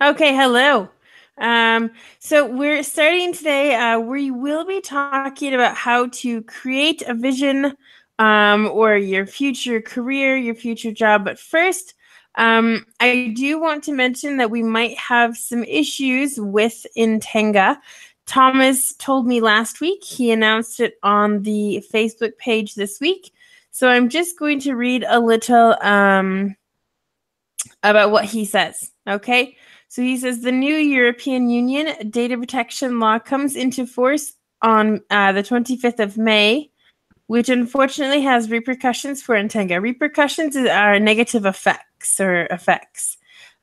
Okay, hello. So we're starting today. We will be talking about how to create a vision, or your future career, your future job. But first, I do want to mention that we might have some issues with Intenga. Thomas told me last week. He announced it on the Facebook page this week. So I'm just going to read a little, about what he says. Okay. So he says the new European Union data protection law comes into force on the 25th of May, which unfortunately has repercussions for Intenga. Repercussions are negative effects or effects.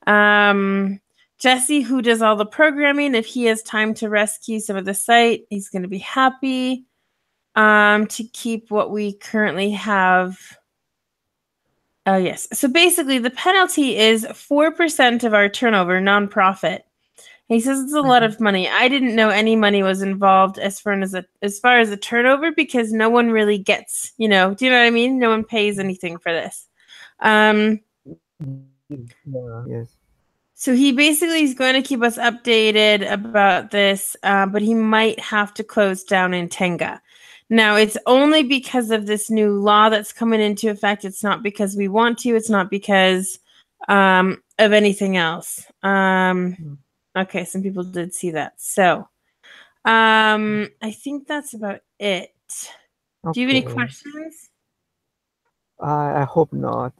Jesse, who does all the programming, if he has time to rescue some of the site, he's going to be happy to keep what we currently have. Yes. So basically, the penalty is 4% of our turnover, nonprofit. He says it's a lot of money. I didn't know any money was involved as far as the turnover because no one really gets, do you know what I mean? No one pays anything for this. Yeah, yes. So he basically is going to keep us updated about this, but he might have to close down Intenga. Now, it's only because of this new law that's coming into effect. It's not because we want to. It's not because of anything else. Okay, some people did see that. So, I think that's about it. Do you have any Okay. questions? I hope not.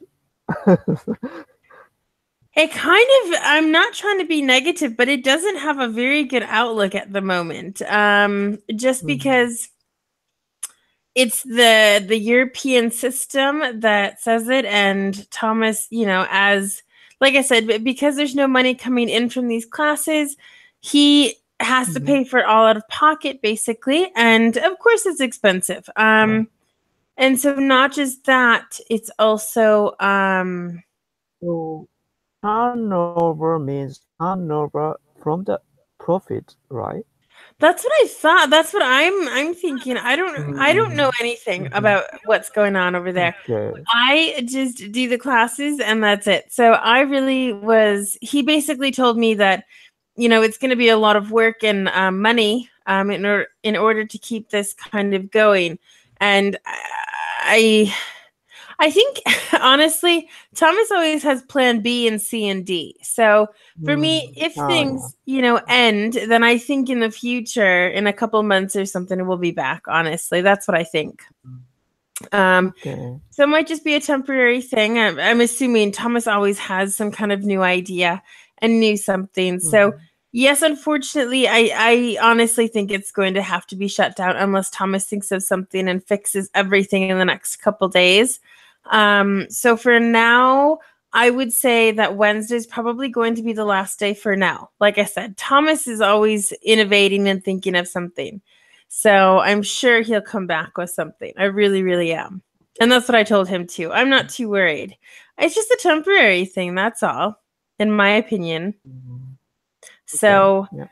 It kind of, I'm not trying to be negative, but it doesn't have a very good outlook at the moment. Just because it's the European system that says it, and Thomas, as like I said, because there's no money coming in from these classes, he has to pay for it all out of pocket, basically, and of course it's expensive. And so not just that, it's also So turnover means turnover from the profit, right? That's what I thought. That's what I'm thinking. I don't know anything about what's going on over there. Okay. I just do the classes and that's it. So I really he basically told me that, it's going to be a lot of work and money in order to keep this kind of going. And I I think honestly, Thomas always has plan B and C and D. So for me, if Yeah. things, end, then I think in the future, in a couple months or something, we'll be back. Honestly, that's what I think. Um, Okay. so it might just be a temporary thing. I'm assuming Thomas always has some kind of new idea and new something. So yes, unfortunately, I honestly think it's going to have to be shut down unless Thomas thinks of something and fixes everything in the next couple days. So for now, I would say that Wednesday is probably going to be the last day for now. Like I said, Thomas is always innovating and thinking of something. So I'm sure he'll come back with something. I really, really am. And that's what I told him too. I'm not too worried. It's just a temporary thing, that's all, in my opinion. Okay. So Yeah.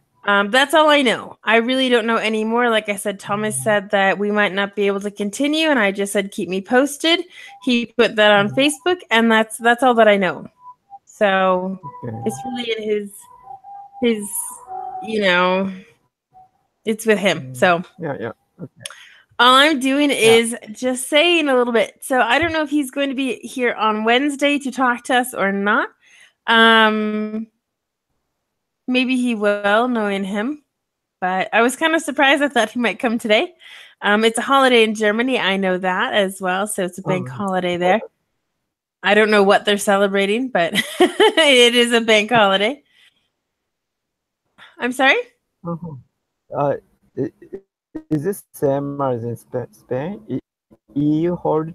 that's all I know. I really don't know anymore. Like I said, Thomas said that we might not be able to continue, and I just said keep me posted. He put that on Facebook, and that's all that I know. So it's Okay. really in his you know, it's with him. So Yeah. Yeah. all I'm doing Yeah. is just saying a little bit. So I don't know if he's going to be here on Wednesday to talk to us or not. Um, Maybe he will, knowing him. But I was kind of surprised. I thought he might come today. It's a holiday in Germany. I know that as well. So it's a bank holiday there. I don't know what they're celebrating, but it is a bank holiday. I'm sorry? Uh-huh. Uh, is this same as in Spain? EU hold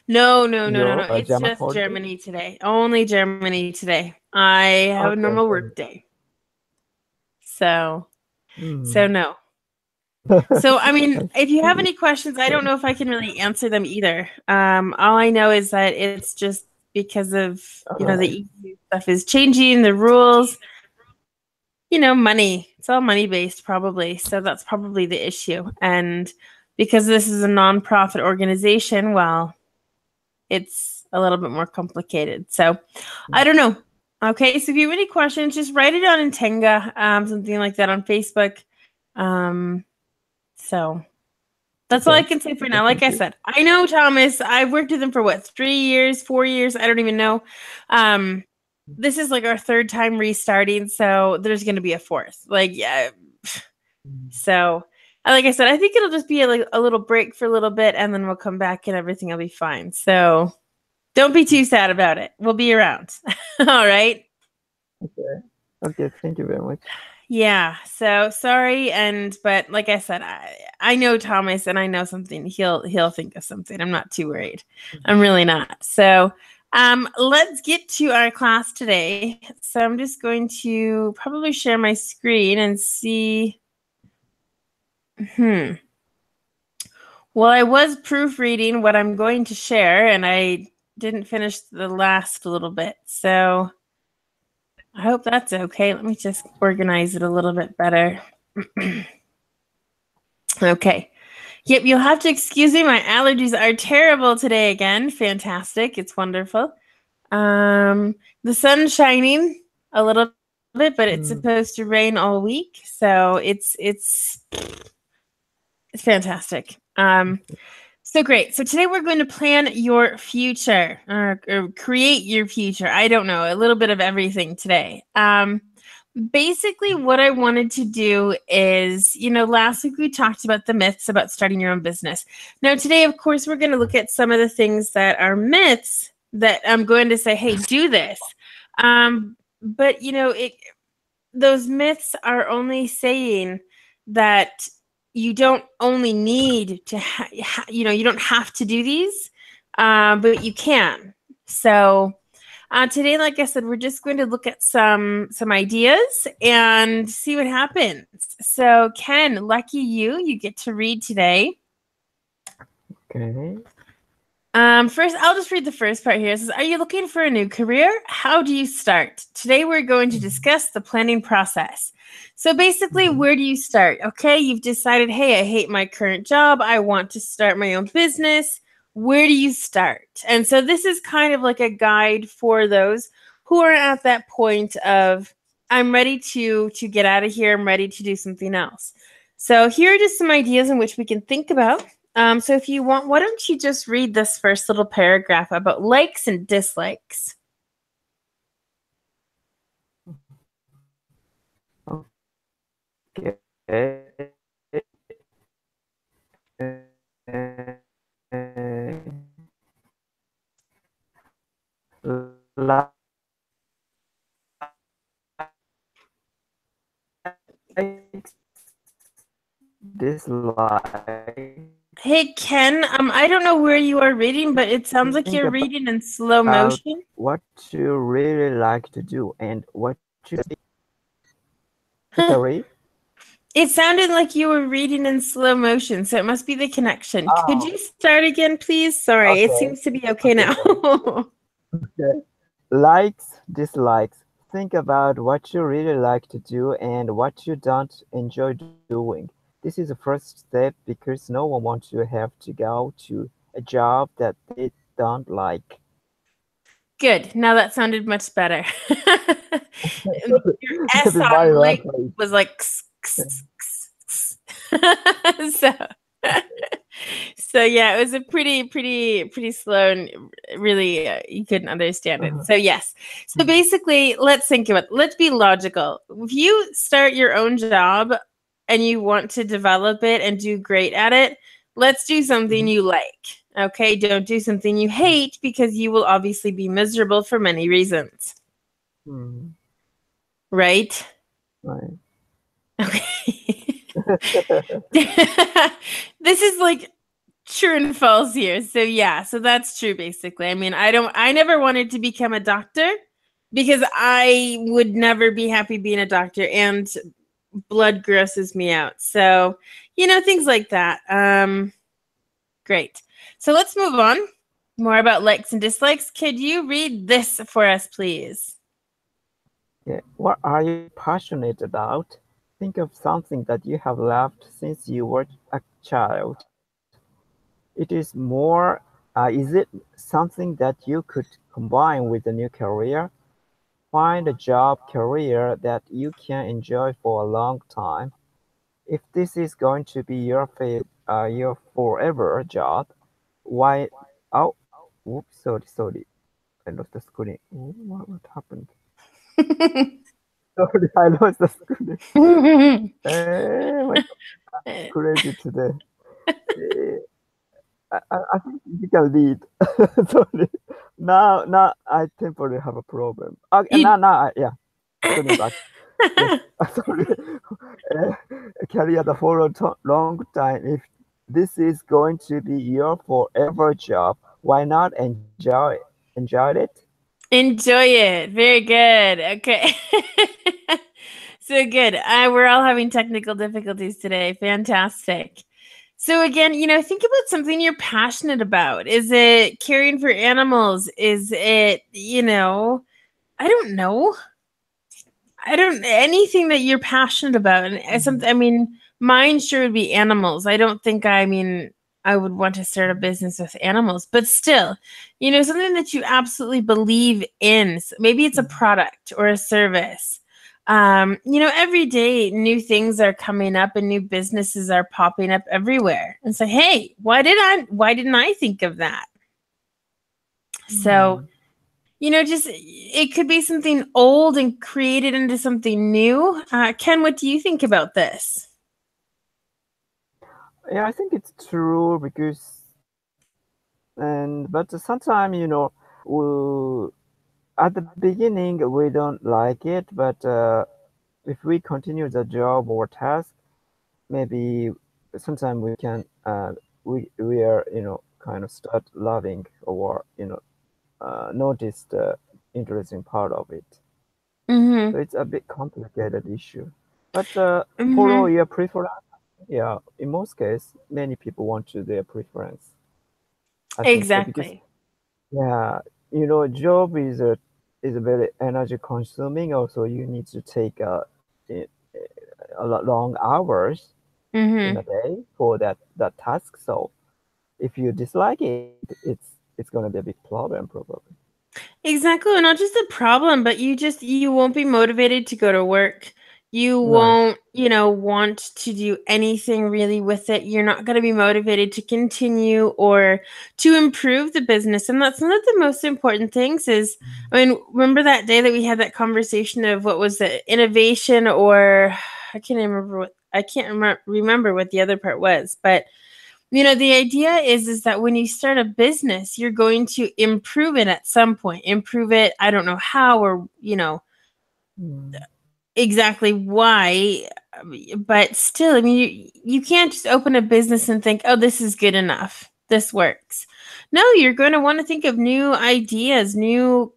No, no, no, no, your no. It's German just holiday? Germany today. Only Germany today. I have a Okay. normal work day. So, so Mm. no. So, I mean, I if you have see. any questions, I don't Okay. know if I can really answer them either. All I know is that it's just because of, All the right. EU stuff is changing, the rules, money. It's all money based, probably. So that's probably the issue. And because this is a nonprofit organization, well, it's a little bit more complicated. So I don't know. Okay, so if you have any questions, just write it on in Tenga, something like that on Facebook. So that's all I can say for now. Like I said, I know Thomas. I've worked with him for what, 3 years, 4 years? I don't even know. This is like our third time restarting, so there's going to be a fourth. Like, yeah. So, like I said, I think it'll just be a little break for a little bit, and then we'll come back and everything will be fine. So, don't be too sad about it. We'll be around. All right. Okay. Okay. Thank you very much. Yeah. So sorry, but like I said, I know Thomas, and I know something. He'll think of something. I'm not too worried. I'm really not. So. Let's get to our class today. So I'm just going to probably share my screen and see. Well, I was proofreading what I'm going to share, and I didn't finish the last little bit. So I hope that's okay. Let me just organize it a little bit better. Okay. Yep, you'll have to excuse me. My allergies are terrible today again. Fantastic. It's wonderful. The sun's shining a little bit, but it's supposed to rain all week. So it's fantastic. So great. So today we're going to plan your future or create your future. I don't know, a little bit of everything today. Basically what I wanted to do is, last week we talked about the myths about starting your own business. Now today, of course, we're going to look at some of the things that are myths that I'm going to say, hey, do this. But those myths are only saying that you don't only need to, you don't have to do these, but you can. So today, like I said, we're just going to look at some ideas and see what happens. So Ken, lucky you get to read today. Okay. First, I'll just read the first part here. It says, are you looking for a new career? How do you start? Today, we're going to discuss the planning process. So basically, where do you start? Okay, you've decided, hey, I hate my current job. I want to start my own business. Where do you start? And so this is kind of like a guide for those who are at that point of, I'm ready to get out of here. I'm ready to do something else. So here are just some ideas in which we can think about. So if you want, why don't you just read this first little paragraph about likes and dislikes? Okay. Like, dislike. Hey, Ken, I don't know where you are reading, but it sounds like you're reading in slow motion. What you really like to do and what you sorry? It sounded like you were reading in slow motion, so it must be the connection. Oh. Could you start again, please? Sorry, It seems to be okay now. Okay. Likes, dislikes. Think about what you really like to do and what you don't enjoy doing. This is the first step because no one wants to have to go to a job that they don't like. Good. Now that sounded much better. Your S on like was like so so yeah, it was a pretty slow and really you couldn't understand it. So yes. So basically, let's think about it. Let's be logical. If you start your own job and you want to develop it and do great at it, let's do something you like. Okay, don't do something you hate because you will obviously be miserable for many reasons. Right? Right. Okay. This is like true and false here. So yeah, so that's true basically. I mean, I never wanted to become a doctor because I would never be happy being a doctor and blood grosses me out. So, things like that. Great. So let's move on. More about likes and dislikes. Could you read this for us, please? Yeah. What are you passionate about? Think of something that you have loved since you were a child. It is is it something that you could combine with a new career? find a job career that you can enjoy for a long time. If this is going to be your forever job, why? Oh, whoops, sorry. I lost the screen. Oh, what happened? Sorry, I lost the screen. My crazy today. Eh, I think you can lead. Sorry. Now I temporarily have a problem. Okay, you yeah, turning back. Yes, sorry. Career the for a long time. If this is going to be your forever job, why not enjoy it? enjoy it. Very good. Okay. So good. We're all having technical difficulties today. Fantastic. So again, think about something you're passionate about. Is it caring for animals? Is it, I don't know. I don't anything that you're passionate about. And something, I mean, mine sure would be animals. I don't think I would want to start a business with animals, but still, something that you absolutely believe in. Maybe it's a product or a service. Every day new things are coming up and new businesses are popping up everywhere. And say, hey, why didn't I think of that? So, just it could be something old and created into something new. Ken, what do you think about this? Yeah, I think it's true because, but sometimes we, at the beginning we don't like it, but if we continue the job or task, maybe sometimes we can we are kind of start loving or notice the interesting part of it. Mm-hmm. So it's a bit complicated issue, but follow Mm-hmm. your preference. Yeah, in most cases, many people want to their preference. I think so because Exactly. yeah, job is a very energy consuming. Also, you need to take a, a lot long hours in Mm-hmm. a day for that task. So if you dislike it, it's gonna be a big problem probably. Exactly. And not just a problem, but you won't be motivated to go to work. You Right. won't, want to do anything really with it. You're not going to be motivated to continue or to improve the business. And that's one of the most important things is, I mean, remember that day that we had that conversation of what was it, innovation or I can't remember what the other part was, but the idea is that when you start a business, you're going to improve it at some point. Improve it, I don't know how or, Mm. exactly why, but still, I mean, you can't just open a business and think, "Oh, this is good enough. This works." No, you're going to want to think of new ideas, new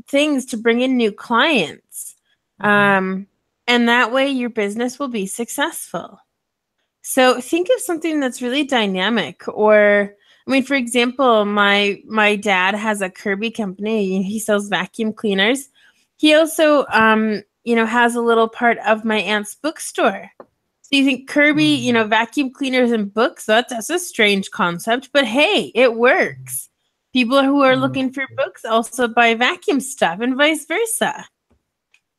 things to bring in new clients. Mhm. Um, and that way your business will be successful. So think of something that's really dynamic or I mean, for example, my dad has a Kirby company. He sells vacuum cleaners. He also has a little part of my aunt's bookstore. So you think Kirby, Mm. vacuum cleaners and books, that's a strange concept, but hey, it works. People who are Mm. looking for books also buy vacuum stuff and vice versa.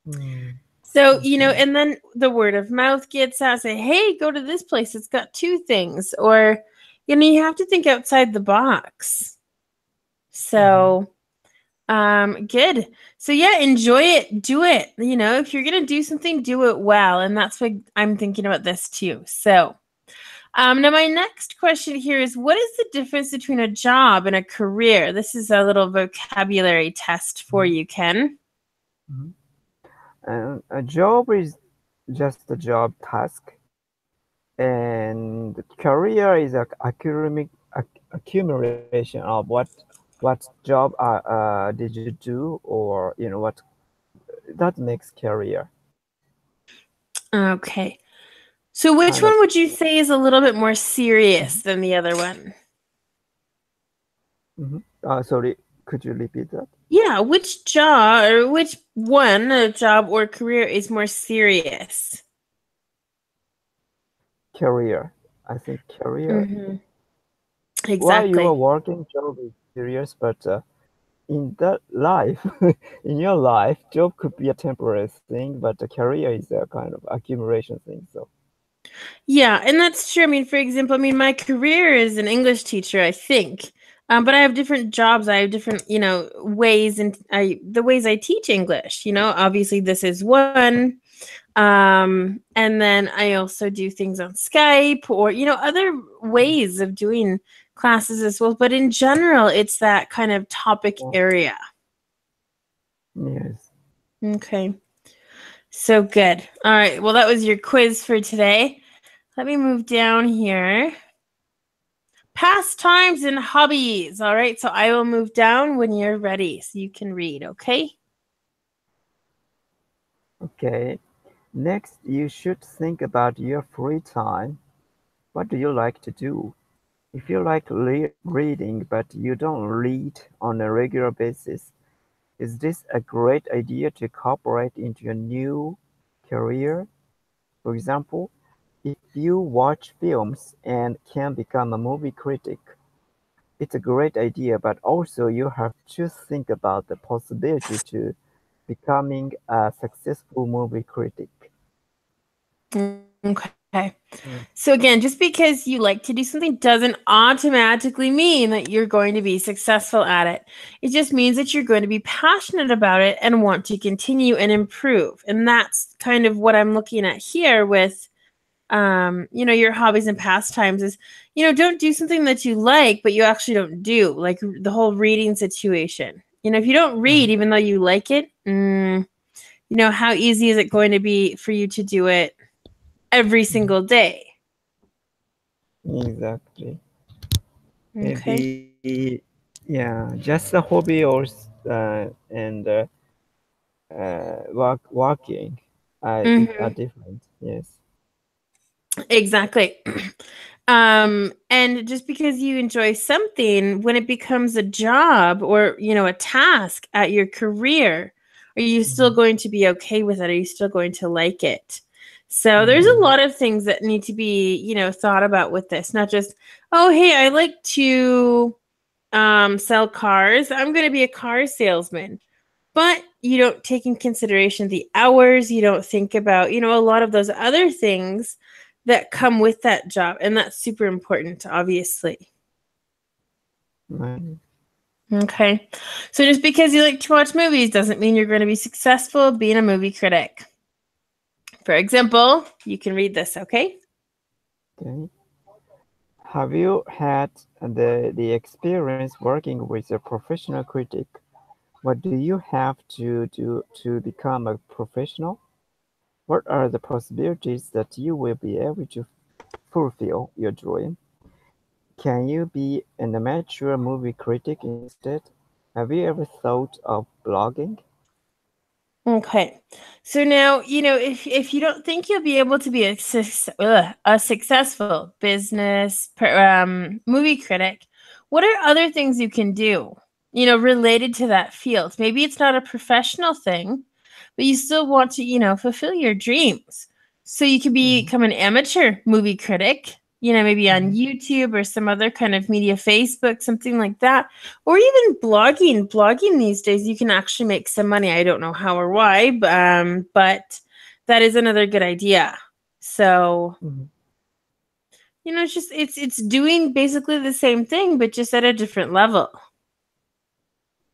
Mm. So, Okay. and then the word of mouth gets out, say, hey, go to this place. It's got two things. Or, you have to think outside the box. Mhm. So, good. So yeah, enjoy it. Do it. If you're gonna do something, do it well. And that's what I'm thinking about this too. So now my next question here is what is the difference between a job and a career? This is a little vocabulary test for Mhm. you, Ken. Mhm. And a job is just a job task, and the career is a accumulation of what job did you do, or what that makes career Okay. So which kind of. one would you say is a little bit more serious than the other one? Mhm. Sorry, could you repeat that? Yeah, which job or which one, a job or career is more serious? Career. I think career. Mm-hmm. While you are Exactly. working, job is serious, but in that life, in your life, job could be a temporary thing, but the career is a kind of accumulation thing. So Yeah, and that's true. I mean, for example, I mean, my career is an English teacher, I think. But I have different jobs. I have different, ways and the ways I teach English. Obviously this is one. And then I also do things on Skype or, other ways of doing classes as well. But in general, it's that kind of topic area. yes. Okay. So good. All right. Well, that was your quiz for today. Let me move down here. Pastimes and hobbies. All right. So I will move down when you're ready so you can read. Okay. Okay. Next, you should think about your free time. What do you like to do? If you like reading but you don't read on a regular basis, is this a great idea to incorporate into your new career? For example, if you watch films and can become a movie critic, it's a great idea, but also you have to think about the possibility to becoming a successful movie critic. Okay. Mm. So again, just because you like to do something doesn't automatically mean that you're going to be successful at it. It just means that you're going to be passionate about it and want to continue and improve. And that's kind of what I'm looking at here with your hobbies and pastimes is, don't do something that you like, but you actually don't do, like the whole reading situation. If you don't read, even though you like it, how easy is it going to be for you to do it every single day? Exactly. Okay. Maybe, yeah, just a hobby or and walking are Hmm. different. Yes. Exactly. And just because you enjoy something, when it becomes a job or, a task at your career, are you still Mhm. going to be okay with it? Are you still going to like it? So there's a Mhm. lot of things that need to be, thought about with this, not just, oh, hey, I like to sell cars. I'm going to be a car salesman. But you don't take in consideration the hours. You don't think about, a lot of those other things that come with that job. And that's super important, obviously. Right. Okay. So just because you like to watch movies doesn't mean you're going to be successful being a movie critic. For example, you can read this, okay? Okay. Have you had the experience working with a professional critic? What do you have to do to become a professional? What are the possibilities that you will be able to fulfill your dream? Can you be an amateur movie critic instead? Have you ever thought of blogging? Okay. So now, if you don't think you'll be able to be a successful business movie critic, what are other things you can do, related to that field? Maybe it's not a professional thing, but you still want to, fulfill your dreams. So you can Mhm. become an amateur movie critic, maybe on Mhm. YouTube or some other kind of media, Facebook, something like that, or even blogging. Blogging these days, you can actually make some money. I don't know how or why, but that is another good idea. So, Mhm. it's doing basically the same thing, but just at a different level.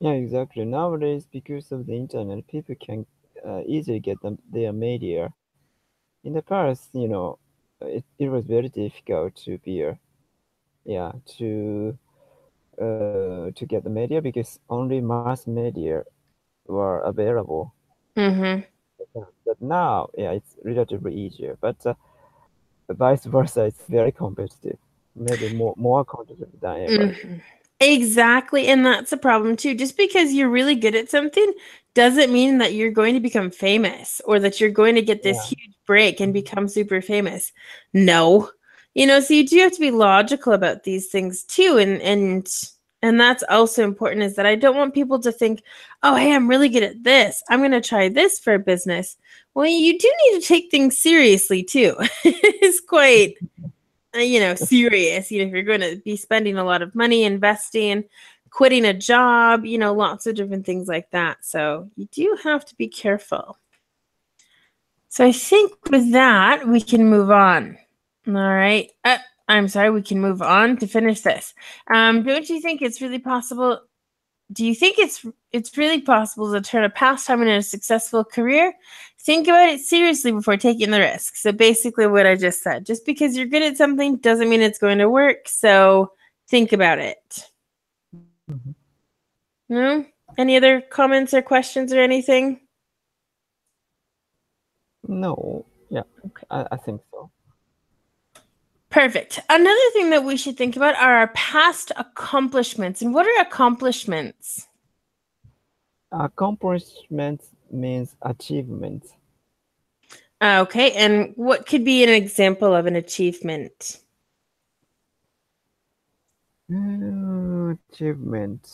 Yeah, exactly. Nowadays, because of the internet, people can easily get their media. In the past, it was very difficult to be yeah, to get the media because only mass media were available. Mm-hmm. But now, yeah, it's relatively easier. But vice versa, it's very competitive. Maybe more competitive than ever. Mhm. Exactly. And that's a problem too. Just because you're really good at something doesn't mean that you're going to become famous or that you're going to get this Yeah. huge break and Mhm. become super famous. No. So you do have to be logical about these things too. And that's also important is that I don't want people to think, oh, hey, I'm really good at this. I'm going to try this for a business. Well, you do need to take things seriously too. It's quite serious. If you're going to be spending a lot of money investing, quitting a job, lots of different things like that. So you do have to be careful. So I think with that, we can move on. All right. I'm sorry, we can move on to finish this. Don't you think it's really possible? Do you think it's really possible to turn a pastime into a successful career? Think about it seriously before taking the risk. So basically what I just said, just because you're good at something doesn't mean it's going to work. So think about it. Mhm. No? Any other comments or questions or anything? No, yeah, Okay. I think so. Perfect. Another thing that we should think about are our past accomplishments. And what are accomplishments? Accomplishment means achievement. Okay, and what could be an example of an achievement? Achievement.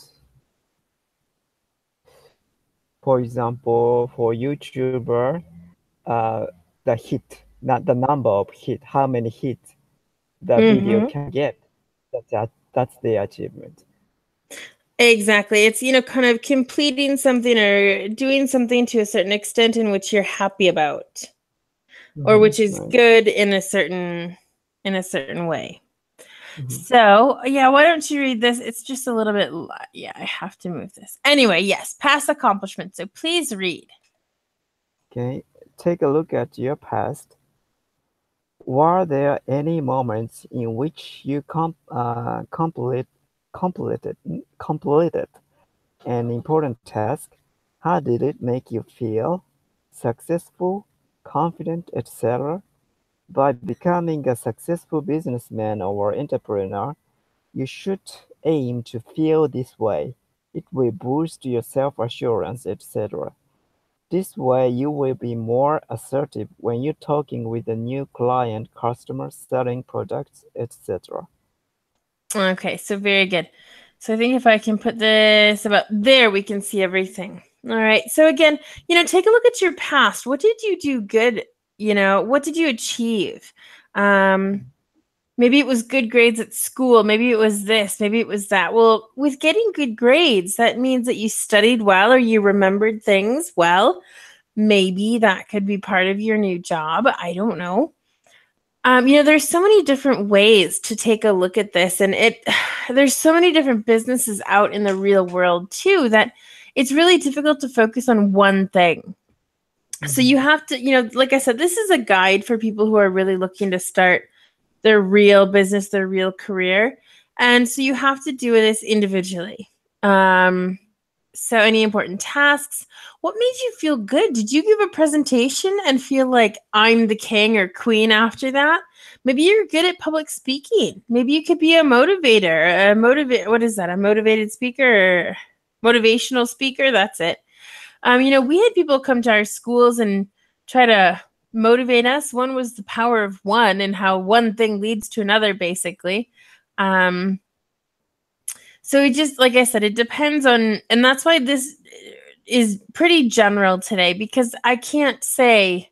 For example, for YouTuber, uh, the hit, not the number of hit, how many hits the video Mm-hmm. can get. That's the achievement. Exactly. It's, kind of completing something or doing something to a certain extent in which you're happy about, or which is Right. good in a certain way. Mhm. So, yeah, why don't you read this? It's just a little bit, yeah, I have to move this. Anyway, yes, past accomplishments. So please read. Okay, take a look at your past. Were there any moments in which you completed an important task? How did it make you feel? Successful, confident, etc. By becoming a successful businessman or entrepreneur, you should aim to feel this way. It will boost your self-assurance, etc. This way you will be more assertive when you're talking with a new client, customers, selling products, etc. Okay, so very good. So I think if I can put this about there, we can see everything. All right. So again, take a look at your past. What did you do good? What did you achieve? Maybe it was good grades at school. Maybe it was this. Maybe it was that. Well, with getting good grades, that means that you studied well or you remembered things well. Maybe that could be part of your new job. I don't know. There's so many different ways to take a look at this, and there's so many different businesses out in the real world too that it's really difficult to focus on one thing. So you have to, like I said, this is a guide for people who are really looking to start their real business, their real career. And so you have to do this individually. So any important tasks? What made you feel good? Did you give a presentation and feel like I'm the king or queen after that? Maybe you're good at public speaking. Maybe you could be a motivator, what is that? A motivated speaker or motivational speaker? That's it. We had people come to our schools and try to motivate us. One was the power of one and how one thing leads to another, basically. So it just, like I said, it depends on, and that's why this is pretty general today, because I can't say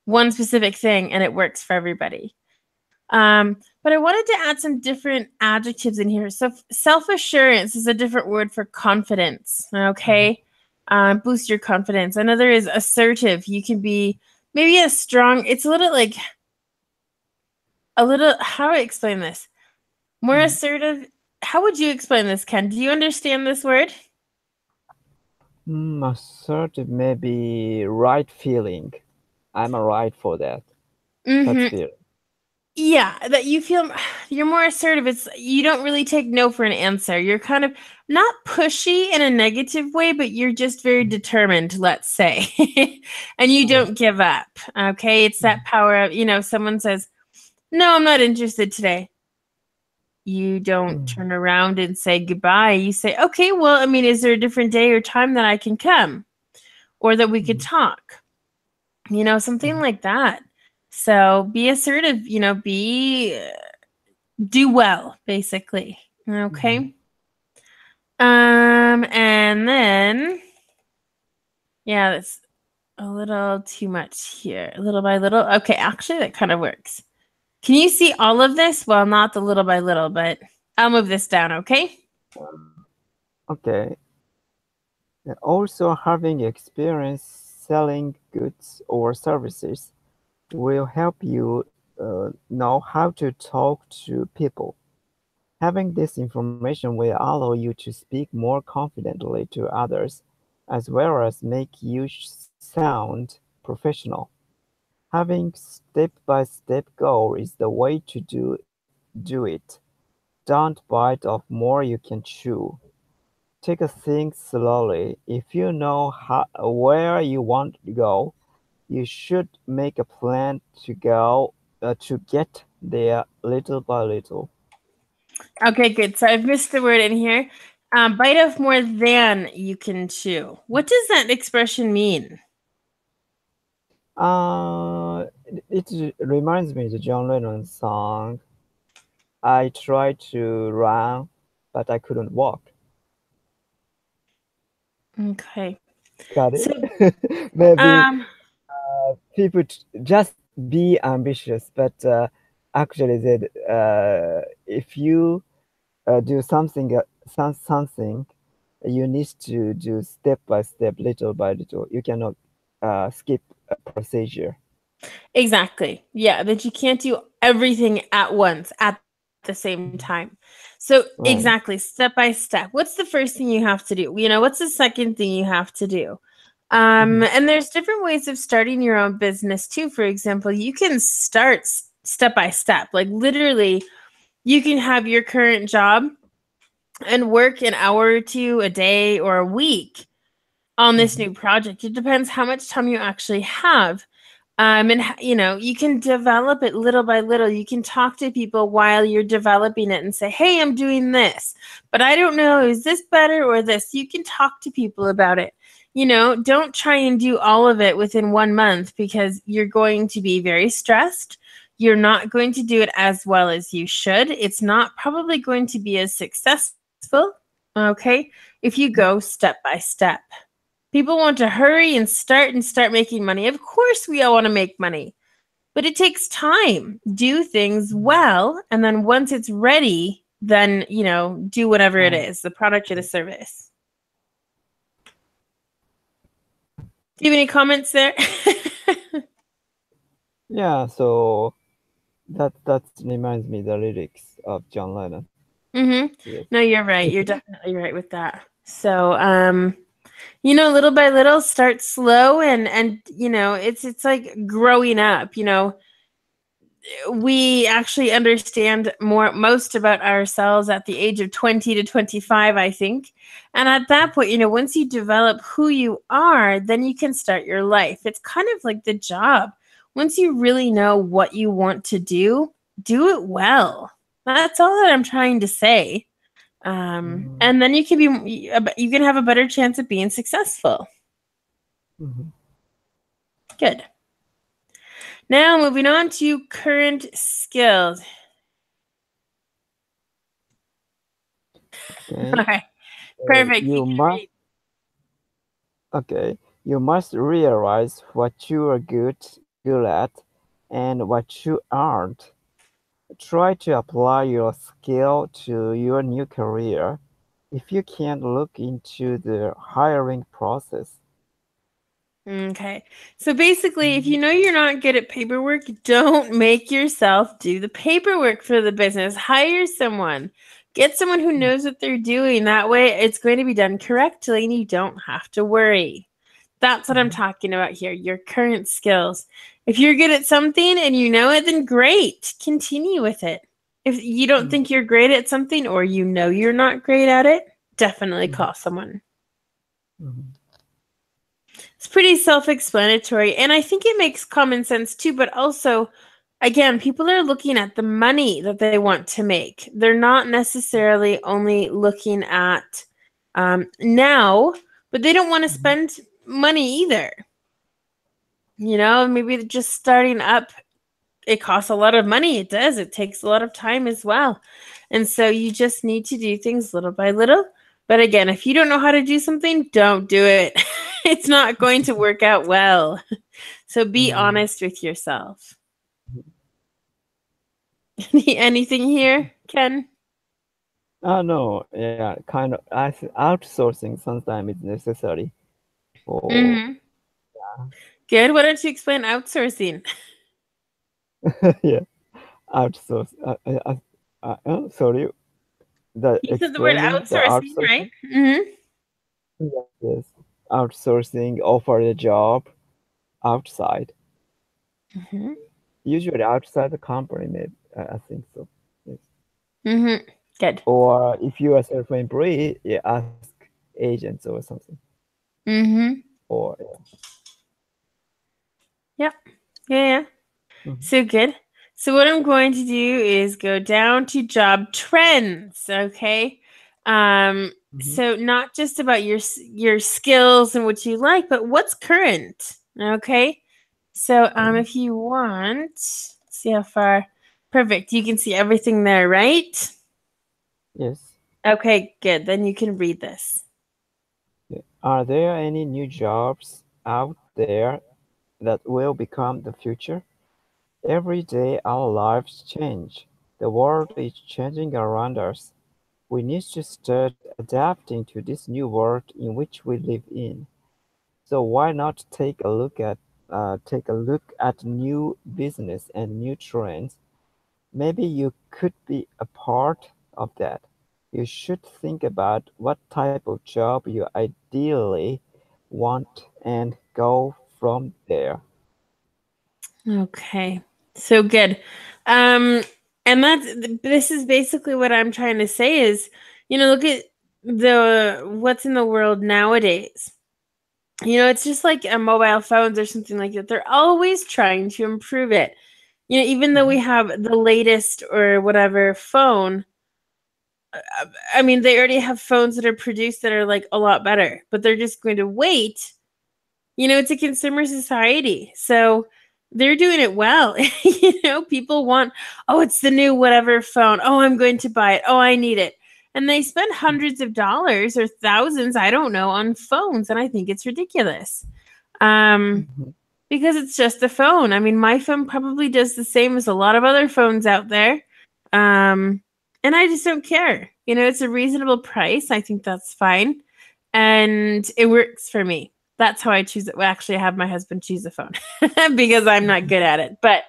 one specific thing and it works for everybody. But I wanted to add some different adjectives in here. So self-assurance is a different word for confidence. Okay. Boost your confidence. Another is assertive. You can be maybe a strong, it's a little, how do I explain this? More assertive. How would you explain this, Ken? Do you understand this word? Assertive, maybe right feeling. I'm a right for that. That's Mm-hmm. feeling. Yeah, that you feel you're more assertive. You don't really take no for an answer. You're kind of not pushy in a negative way, but you're just very determined, let's say. And you don't give up. Okay. It's that power of, someone says, no, I'm not interested today. You don't turn around and say goodbye. You say, okay, well, I mean, is there a different day or time that I can come or that we could talk? Something like that. So be assertive, do well, basically. Okay. And then, yeah, that's a little too much here. Little by little. Okay, actually, that kind of works. Can you see all of this? Well, not the little by little, but I'll move this down, okay? Okay. Also, having experience selling goods or services will help you know how to talk to people. Having this information will allow you to speak more confidently to others, as well as make you sound professional. Having step-by-step goal is the way to do it. Don't bite off more you can chew. Take a thing slowly. If you know where you want to go, you should make a plan to get there little by little. Okay, good. So I've missed the word in here. Bite off more than you can chew. What does that expression mean? It reminds me of the John Lennon song. I tried to run, but I couldn't walk. Okay. Got So, it? Maybe um, people just be ambitious, but actually, that if you do something, you need to do step by step, little by little. You cannot skip a procedure. exactly. Yeah, that you can't do everything at once at the same time. So, exactly, Right. step by step. What's the first thing you have to do? What's the second thing you have to do? Mhm. And there's different ways of starting your own business too. For example, you can start step by step. Like literally, you can have your current job and work an hour or two a day or a week on this Mhm. new project. It depends how much time you actually have. And you can develop it little by little. You can talk to people while you're developing it and say, "Hey, I'm doing this, but I don't know, is this better or this?" You can talk to people about it. Don't try and do all of it within 1 month because you're going to be very stressed. You're not going to do it as well as you should. It's not probably going to be as successful, okay, if you go step by step. People want to hurry and start making money. Of course, we all want to make money, but it takes time. Do things well, and then once it's ready, then do whatever it Right. is, the product or the service. Do you have any comments there? Yeah. So that reminds me the lyrics of John Lennon. Mm-hmm. Yes. No, you're right. You're definitely right with that. So, little by little, start slow, and it's like growing up. We actually understand most about ourselves at the age of 20 to 25, I think. And at that point, once you develop who you are, then you can start your life. It's kind of like the job. Once you really know what you want to do it well. That's all that I'm trying to say. Mhm. And then you can have a better chance of being successful. Mhm. Good. Now moving on to current skills. Okay. All right. Perfect. You You can must read. Okay. You must realize what you are good at and what you aren't. Try to apply your skill to your new career. If you can't, look into the hiring process. Okay. So basically, if you know you're not good at paperwork, don't make yourself do the paperwork for the business. Hire someone. Get someone who knows what they're doing. That way, it's going to be done correctly and you don't have to worry. That's what I'm Mhm. talking about here, your current skills. If you're good at something and you know it, then great. Continue with it. If you don't Mhm. think you're great at something or you know you're not great at it, definitely Mhm. call someone. Mhm. It's pretty self explanatory. And I think it makes common sense too. But also, again, people are looking at the money that they want to make. They're not necessarily only looking at now, but they don't want to Mhm. spend money either. Maybe just starting up, it costs a lot of money. It does. It takes a lot of time as well. And so you just need to do things little by little. But again, if you don't know how to do something, don't do it. It's not going to work out well. So be Mhm. honest with yourself. Anything here, Ken? No, yeah, kind of outsourcing sometimes is necessary for Mm-hmm. Good. Why don't you explain outsourcing? yeah, outsource. Sorry, the You said the word explaining the outsourcing, right? outsourcing. Mm-hmm. Yes, yes, outsourcing offer a job outside, Mm-hmm. usually outside the company. Maybe I think so. Yes. Mm-hmm. Good. Or if you are self-employed, you ask agents or something. Mm-hmm. Or Yep. Yeah, yeah. mhm, So good. So what I'm going to do is go down to job trends, okay? Um, mhm, so not just about your skills and what you like, but what's current, okay? So okay. if you want, let's see how far. Perfect. You can see everything there, right? Yes. Okay, good. Then you can read this. Yeah. Are there any new jobs out there that will become the future? Every day our lives change. The world is changing around us. We need to start adapting to this new world in which we live in. So why not take a look at new business and new trends. Maybe you could be a part of that. You should think about what type of job you ideally want and go from there. Okay. So good. Um and this is basically what I'm trying to say is, look at the what's in the world nowadays. It's just like mobile phones or something like that. They're always trying to improve it. Even though we Mhm, have the latest or whatever phone, I mean, they already have phones that are produced that are like a lot better, but they're just going to wait. It's a consumer society. So they're doing it well. People want, oh, it's the new whatever phone. Oh, I'm going to buy it. Oh, I need it. And they spend hundreds of dollars or thousands, I don't know, on phones. And I think it's ridiculous. Um, mhm, because it's just a phone. I mean, my phone probably does the same as a lot of other phones out there. Um, and I just don't care. It's a reasonable price. I think that's fine. And it works for me. That's how I choose it. Well, actually, I have my husband choose a phone because I'm not good at it. But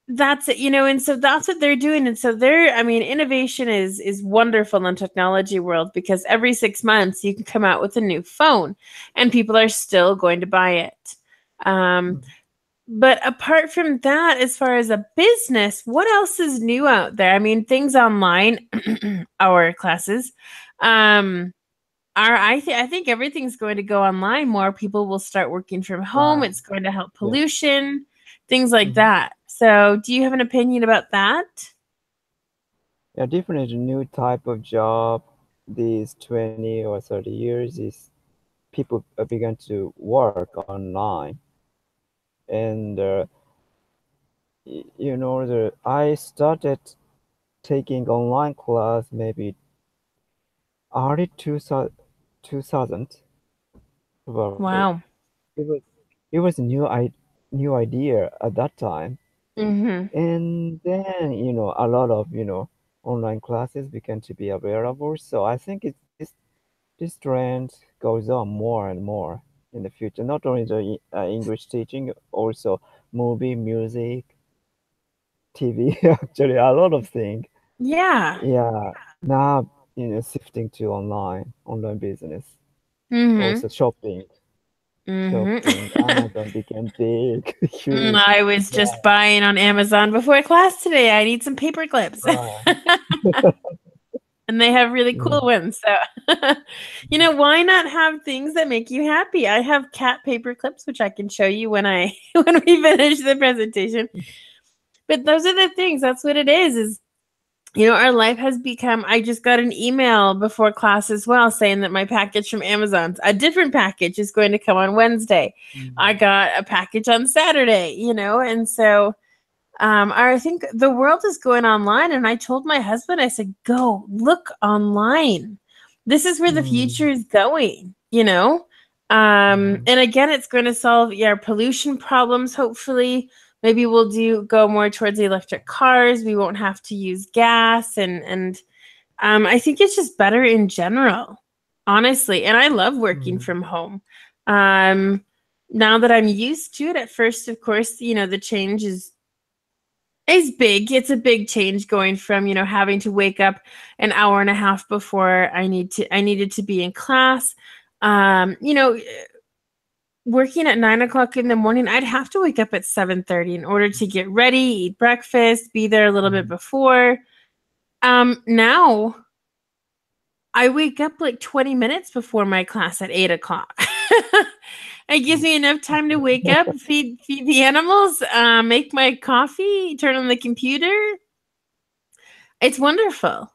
that's it, and so that's what they're doing. And so I mean, innovation is wonderful in the technology world because every 6 months you can come out with a new phone and people are still going to buy it. Um, mhm. but apart from that, as far as a business, what else is new out there? I mean, things online, our classes, um, I think everything's going to go online. More people will start working from home. Right. It's going to help Yeah. pollution, things like Mhm. that. So, do you have an opinion about that? Yeah, definitely new type of job these 20 or 30 years is people began to work online and I started taking online class maybe early 2000 probably. Wow. It was a new idea at that time, Mhm. and then a lot of online classes began to be available. So I think this trend goes on more and more in the future. Not only the English teaching, also movie, music, TV. Actually, a lot of things. Yeah. Yeah, now shifting to online business. Mhm. Also shopping. Mhm. Shopping. Amazon became big, huge. I was Yeah, just buying on Amazon before class today. I need some paper clips. right. And they have really Yeah. cool ones. So, why not have things that make you happy? I have cat paper clips, which I can show you when I when we finish the presentation. But those are the things. That's what it is our life has become. I just got an email before class as well saying that my package from Amazon, a different package, is going to come on Wednesday. I Mhm. got a package on Saturday. And so I think the world is going online. And I told my husband, I said, go look online. This is where the future Mm, is going. right. And again, it's going to solve pollution problems, hopefully. Maybe we'll go more towards the electric cars. We won't have to use gas and I think it's just better in general, honestly. And I love working Mm, from home. Um, Now that I'm used to it, at first, of course, the change is big. It's a big change going from, having to wake up an hour and a half before I needed to be in class. Um, you know, Working at 9 o'clock in the morning, I'd have to wake up at 7:30 in order to get ready, eat breakfast, be there a little bit mm, before. Now I wake up like 20 minutes before my class at 8 o'clock. It gives mm. me enough time to wake up, feed the animals, make my coffee, turn on the computer. It's wonderful.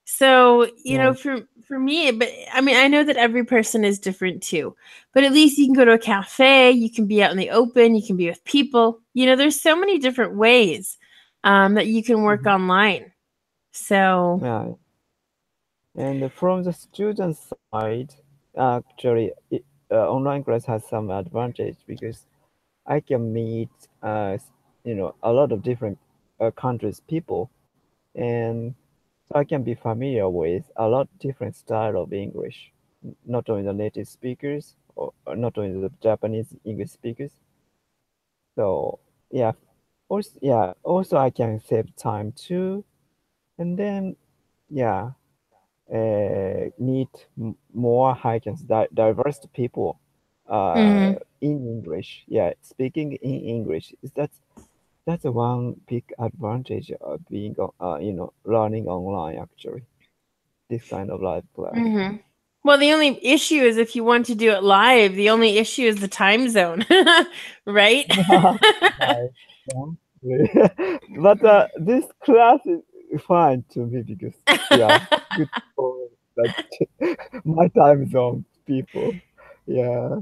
So, Yeah. for me, but I mean, I know that every person is different too. But at least you can go to a cafe, you can be out in the open, you can be with people. There's so many different ways that you can work Mhm. online. So, Yeah. And from the student side, actually, online class has some advantage because I can meet, a lot of different countries people, and so I can be familiar with a lot different style of English, not only the native speakers or not only the Japanese English speakers. So yeah, also I can save time too, and then yeah, meet more Haitians, diverse people, mhm. in English. Yeah, speaking in English is that's a one big advantage of being learning online actually. This kind of live class. Mhm. Well, the only issue is if you want to do it live, the only issue is the time zone, right? Right. Yeah. But this class is fine to me because yeah, good for like my time zone people. Yeah.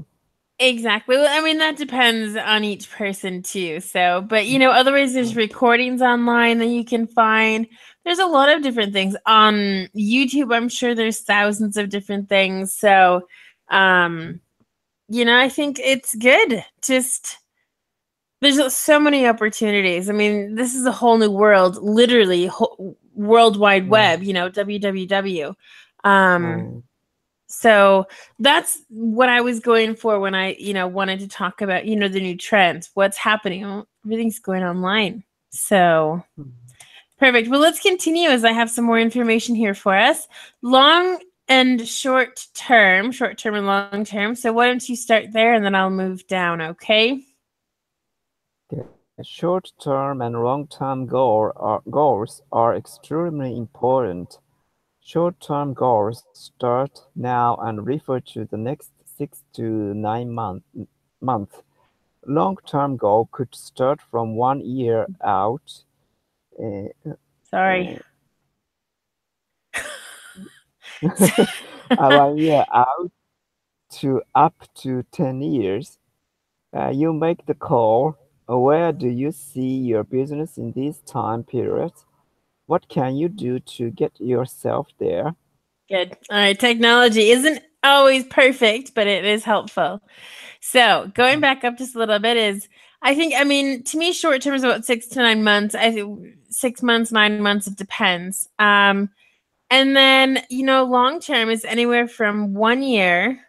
Exactly. Well, I mean, that depends on each person too. So, but otherwise, there's recordings online that you can find. There's a lot of different things on YouTube. I'm sure there's thousands of different things. So, um, I think it's good. Just there's so many opportunities. I mean, this is a whole new world, literally World Wide Yeah. Web, www. Um, Right. so that's what I was going for when I, wanted to talk about, the new trends, what's happening. Oh, everything's going online. So perfect. Well, let's continue as I have some more information here for us. Long and short term and long term. So why don't you start there and then I'll move down, okay? Okay. Short-term and long-term goals are extremely important. Short-term goals start now and refer to the next 6 to 9 months. Long-term goal could start from 1 year out, uh, Sorry. uh, 1 year out to up to 10 years. You make the call. Where do you see your business in this time period? What can you do to get yourself there? Good. All right. Technology isn't always perfect, but it is helpful. So going back up just a little bit is I mean, to me, short term is about 6 to 9 months. I think 6 months, 9 months, it depends. And then, long term is anywhere from 1 year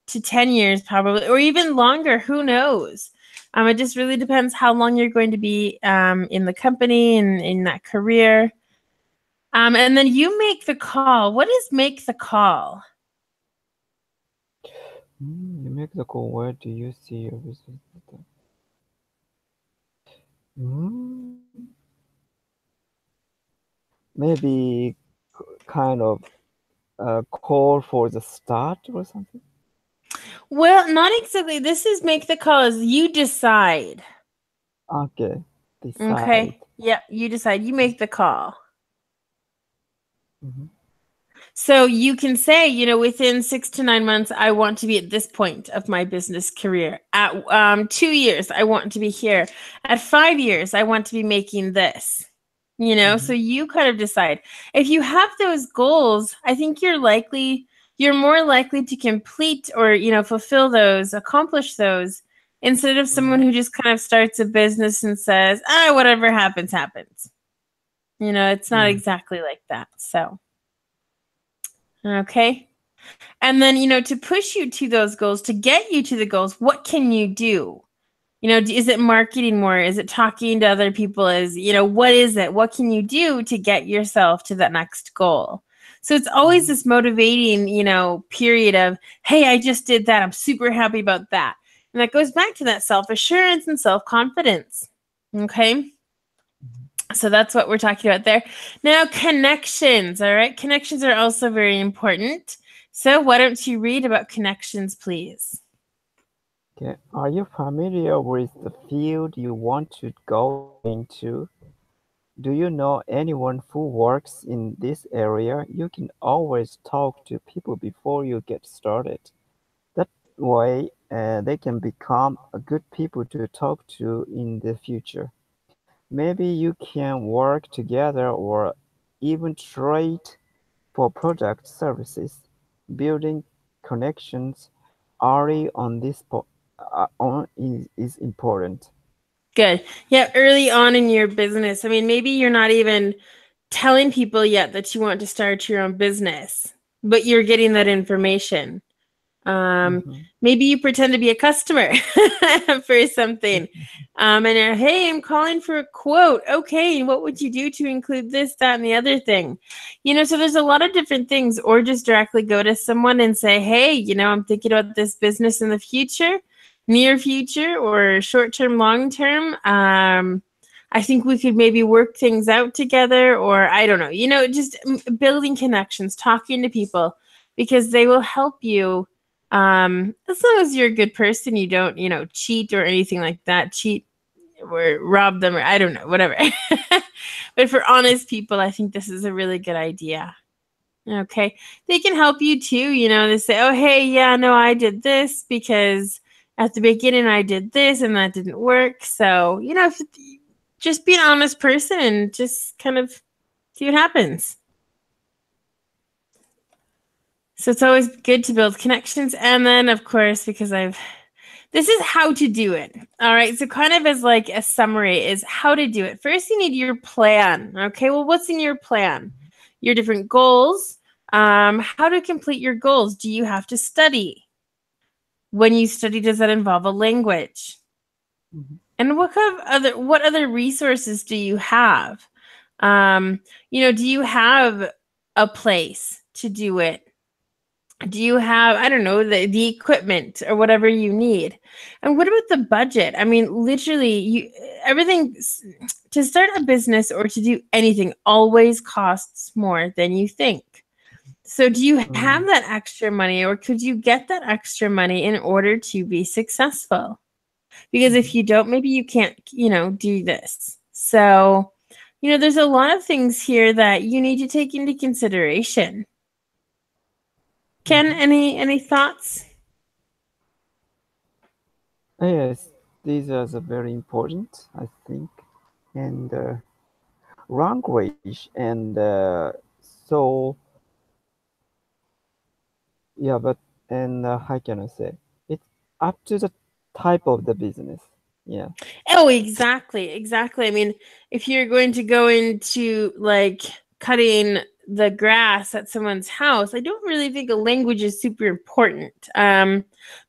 to 10 years, probably, or even longer. Who knows? It just really depends how long you're going to be in the company and in that career. And then you make the call. What is make the call? You make the call. Where do you see your business? Mm, maybe kind of call for the start or something. Well, not exactly. This is make the call as you decide. Okay, decide. Okay. Yeah, you decide. You make the call. Mhm. So you can say, within 6 to 9 months, I want to be at this point of my business career. At 2 years, I want to be here. At 5 years, I want to be making this. So Mhm. you kind of decide. If you have those goals, I think you're more likely to complete or, fulfill those, accomplish those, instead of someone Mhm. who just kind of starts a business and says, whatever happens, happens. It's not Mm. exactly like that. So. Okay. And then, to push you to those goals, to get you to the goals, what can you do? Is it marketing more? Is it talking to other people? What is it? What can you do to get yourself to that next goal? So it's always this motivating, period of, hey, I just did that. I'm super happy about that. And that goes back to that self-assurance and self-confidence. Okay. So that's what we're talking about there. Now, connections. All right. Connections are also very important. So why don't you read about connections, please? Okay. Are you familiar with the field you want to go into? Do you know anyone who works in this area? You can always talk to people before you get started. That way, they can become a good people to talk to in the future. Maybe you can work together or even trade for product services. Building connections early on is important. Good. Yeah, early on in your business. I mean, maybe you're not even telling people yet that you want to start your own business, but you're getting that information. Mhm. Maybe you pretend to be a customer for something. And hey, I'm calling for a quote. Okay, what would you do to include this, that, and the other thing? So there's a lot of different things, or just directly go to someone and say, hey, I'm thinking about this business in the future, near future, or short term, long term. I think we could maybe work things out together, or I don't know, just building connections, talking to people, because they will help you. As long as you're a good person, you don't, cheat or anything like that, cheat or rob them, or I don't know, whatever. But for honest people, I think this is a really good idea. Okay. They can help you too. They say, oh, hey, yeah, no, I did this because at the beginning I did this and that didn't work. So, just be an honest person and just kind of see what happens. So it's always good to build connections. And then, of course, because this is how to do it. All right. So kind of as like a summary is how to do it. First, you need your plan. Okay. Well, what's in your plan? Your different goals. How to complete your goals. Do you have to study? When you study, does that involve a language? Mhm. And what other resources do you have? Do you have a place to do it? Do you have, I don't know, the equipment or whatever you need? And what about the budget? I mean, literally, everything to start a business or to do anything always costs more than you think. So do you have Mm, that extra money, or could you get that extra money in order to be successful? Because if mhm, you don't, maybe you can't, do this. So, there's a lot of things here that you need to take into consideration. Ken, mhm. any thoughts? Yes, these are very important, I think, and language and so yeah, but and how can I say? It's up to the type of the business. Yeah. Oh, exactly, exactly. I mean, if you're going to go into like cutting the grass at someone's house, I don't really think a language is super important.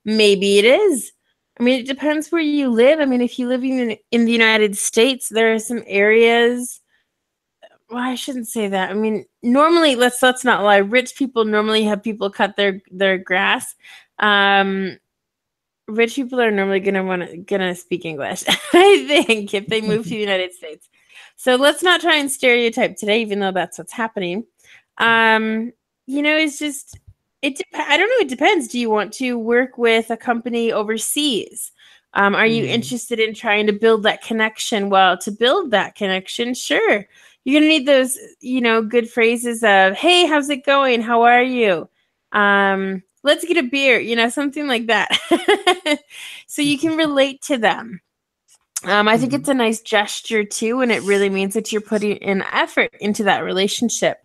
Maybe it is. I mean, it depends where you live. I mean, if you live in the United States, there are some areas. Well, I shouldn't say that. I mean, normally, let's not lie. Rich people normally have people cut their grass. Um, Rich people are normally gonna speak English, I think, if they move to the United States. So let's not try and stereotype today, even though that's what's happening. Um, it's just I don't know. It depends. Do you want to work with a company overseas? Are you Mm, interested in trying to build that connection? Well, to build that connection, sure, you're gonna need those, good phrases of, "Hey, how's it going? How are you?" Let's get a beer, something like that. So you can relate to them. I think it's mhm, a nice gesture too, and it really means that you're putting in effort into that relationship,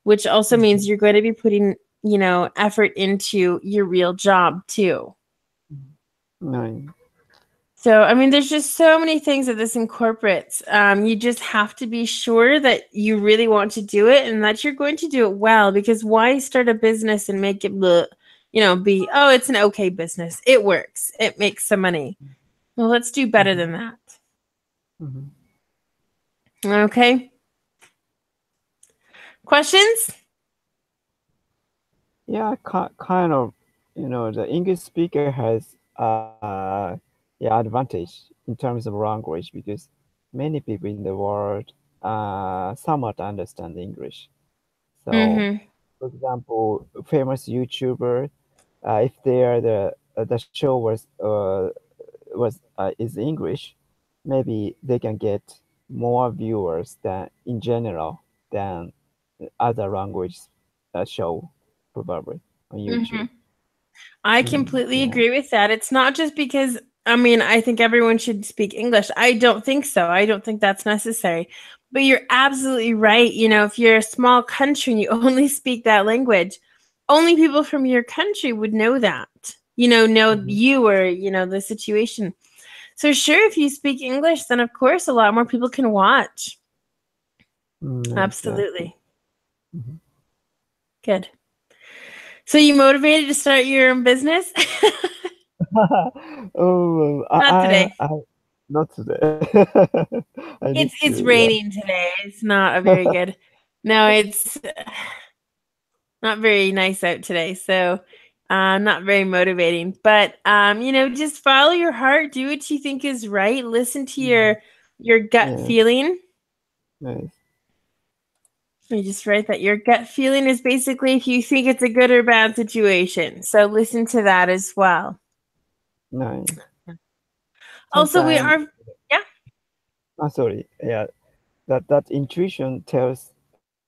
which also means mhm, you're going to be putting, effort into your real job too. mhm. Right. So, I mean, there's just so many things that this incorporates. You just have to be sure that you really want to do it and that you're going to do it well, because why start a business and make it, be, oh, it's an okay business. It works. It makes some money. Well, let's do better than that. Okay. Questions? Yeah, kind of. The English speaker has advantage in terms of language because many people in the world somewhat understand English. So, for example, famous YouTuber, if they are the show is English, maybe they can get more viewers than in general than other language show probably on YouTube. I completely agree with that. It's not just because, I mean, I think everyone should speak English. I don't think so. I don't think that's necessary. But you're absolutely right. If you're a small country and you only speak that language, only people from your country would know that, know you or, the situation. So sure, if you speak English, then of course a lot more people can watch. Absolutely. Good. So you motivated to start your own business? Oh, Not today. Not today. It's raining today. It's not a very good. No, it's not very nice out today. So not very motivating. But just follow your heart, do what you think is right, listen to your gut feeling. Nice. You just write that your gut feeling is basically if you think it's a good or bad situation. So listen to that as well. Nice. Also, we are, yeah. Oh, sorry. Yeah, that intuition tells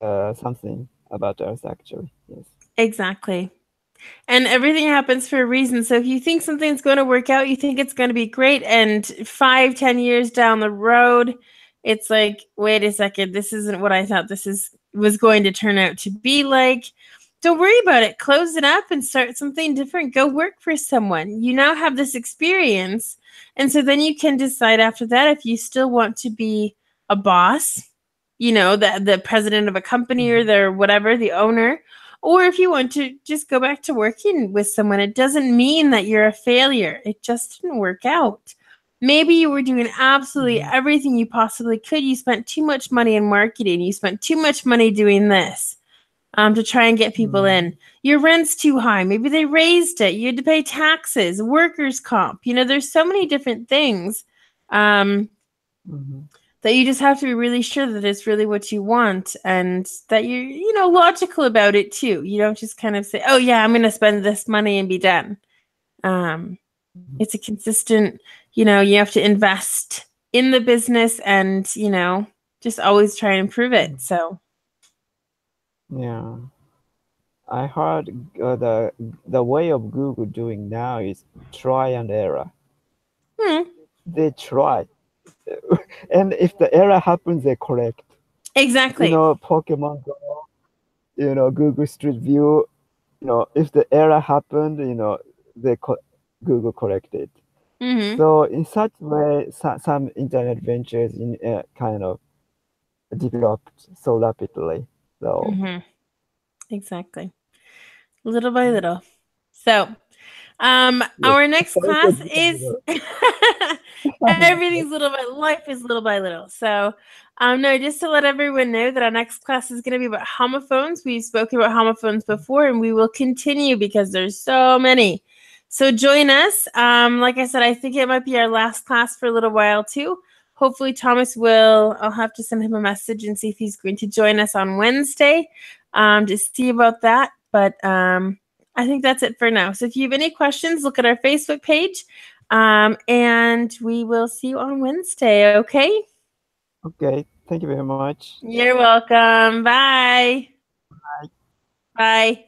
something about us actually. Yes. Exactly. And everything happens for a reason. So if you think something's going to work out, you think it's going to be great, and 5-10 years down the road, it's like, wait a second, this isn't what I thought was going to turn out to be like. Don't worry about it. Close it up and start something different. Go work for someone. You now have this experience. And so then you can decide after that if you still want to be a boss, the president of a company or the owner, or if you want to just go back to working with someone. It doesn't mean that you're a failure. It just didn't work out. Maybe you were doing absolutely everything you possibly could. You spent too much money in marketing. You spent too much money doing this to try and get people in. Your rent's too high. Maybe they raised it. You had to pay taxes, workers' comp. There's so many different things that you just have to be really sure that it's really what you want, and that you're, logical about it too. You don't just kind of say, oh yeah, I'm going to spend this money and be done. It's a consistent, you have to invest in the business and, just always try and improve it. So. Yeah. I heard the way of Google doing now is try and error. They try. And if the error happens, they correct. Exactly. Pokemon Go, Google Street View, if the error happened, Google corrected. So in such way, some internet ventures kind of developed so rapidly. So exactly, little by little. So our next class is everything's little by life is little by little. So no, just to let everyone know that our next class is going to be about homophones. We've spoken about homophones before, and we will continue because there's so many. So join us. Like I said, I think it might be our last class for a little while too. Hopefully Thomas will. I'll have to send him a message and see if he's going to join us on Wednesday to see about that. But I think that's it for now. So if you have any questions, look at our Facebook page, and we will see you on Wednesday, okay? Okay. Thank you very much. You're welcome. Bye. Bye. Bye.